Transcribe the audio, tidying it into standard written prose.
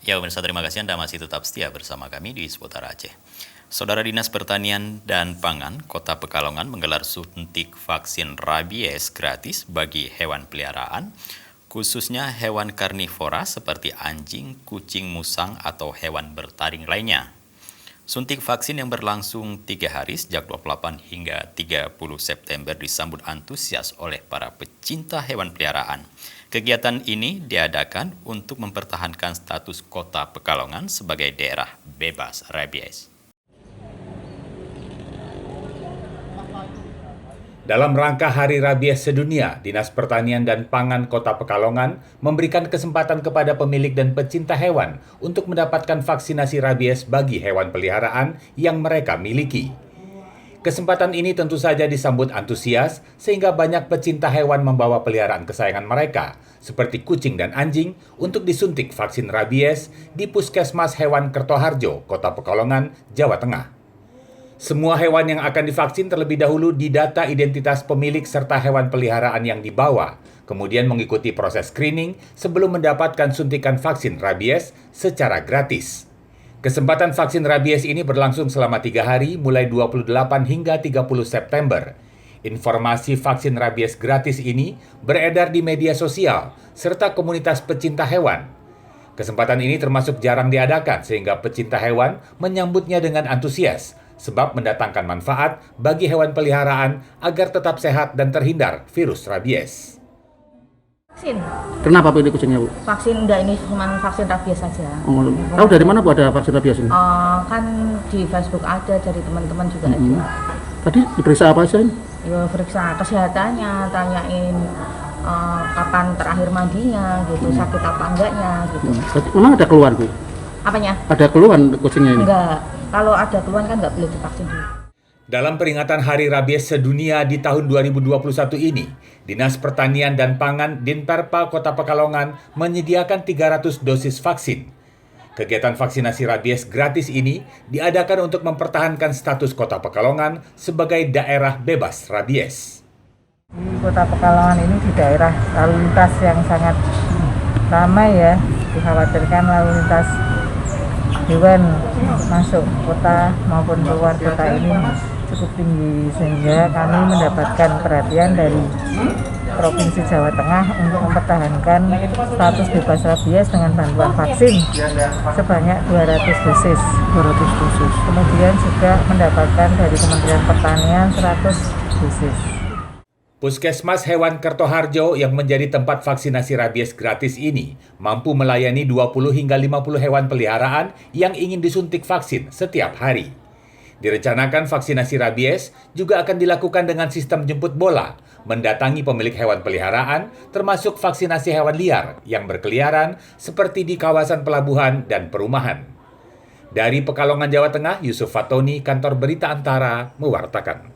Ya, pemirsa, terima kasih Anda masih tetap setia bersama kami di Seputar Aceh. Saudara Dinas Pertanian dan Pangan Kota Pekalongan menggelar suntik vaksin rabies gratis bagi hewan peliharaan, khususnya hewan karnivora seperti anjing, kucing musang, atau hewan bertaring lainnya. Suntik vaksin yang berlangsung 3 hari sejak 28 hingga 30 September disambut antusias oleh para pecinta hewan peliharaan. Kegiatan ini diadakan untuk mempertahankan status Kota Pekalongan sebagai daerah bebas rabies. Dalam rangka Hari Rabies Sedunia, Dinas Pertanian dan Pangan Kota Pekalongan memberikan kesempatan kepada pemilik dan pecinta hewan untuk mendapatkan vaksinasi rabies bagi hewan peliharaan yang mereka miliki. Kesempatan ini tentu saja disambut antusias sehingga banyak pecinta hewan membawa peliharaan kesayangan mereka, seperti kucing dan anjing, untuk disuntik vaksin rabies di Puskesmas Hewan Kertoharjo, Kota Pekalongan, Jawa Tengah. Semua hewan yang akan divaksin terlebih dahulu didata identitas pemilik serta hewan peliharaan yang dibawa, kemudian mengikuti proses screening sebelum mendapatkan suntikan vaksin rabies secara gratis. Kesempatan vaksin rabies ini berlangsung selama 3 hari mulai 28 hingga 30 September. Informasi vaksin rabies gratis ini beredar di media sosial serta komunitas pecinta hewan. Kesempatan ini termasuk jarang diadakan sehingga pecinta hewan menyambutnya dengan antusias sebab mendatangkan manfaat bagi hewan peliharaan agar tetap sehat dan terhindar virus rabies. Vaksin. Kenapa pilih kucingnya, Bu? Vaksin enggak, ini cuma vaksin rabies saja. Tahu dari mana, Bu, ada vaksin rabies ini? Kan di Facebook ada, dari teman-teman juga ada. Tadi diperiksa apa aja ini? Ya, periksa kesehatannya, tanyain kapan terakhir mandinya, gitu, sakit apa enggaknya, gitu. Memang ada keluhan, Bu? Apanya? Ada keluhan kucingnya ini? Enggak. Kalau ada keluhan kan enggak boleh divaksin dulu. Dalam peringatan Hari Rabies Sedunia di tahun 2021 ini, Dinas Pertanian dan Pangan Dinperpa Kota Pekalongan menyediakan 300 dosis vaksin. Kegiatan vaksinasi rabies gratis ini diadakan untuk mempertahankan status Kota Pekalongan sebagai daerah bebas rabies. Di Kota Pekalongan ini di daerah lalu lintas yang sangat ramai ya, dikhawatirkan lalu lintas hewan masuk kota maupun keluar kota ini cukup tinggi, sehingga kami mendapatkan perhatian dari Provinsi Jawa Tengah untuk mempertahankan status bebas rabies dengan bantuan vaksin sebanyak 200 dosis. Kemudian juga mendapatkan dari Kementerian Pertanian 100 dosis. Puskesmas Hewan Kertoharjo yang menjadi tempat vaksinasi rabies gratis ini mampu melayani 20 hingga 50 hewan peliharaan yang ingin disuntik vaksin setiap hari. Direncanakan vaksinasi rabies juga akan dilakukan dengan sistem jemput bola, mendatangi pemilik hewan peliharaan, termasuk vaksinasi hewan liar yang berkeliaran seperti di kawasan pelabuhan dan perumahan. Dari Pekalongan, Jawa Tengah, Yusuf Fatoni, Kantor Berita Antara, mewartakan.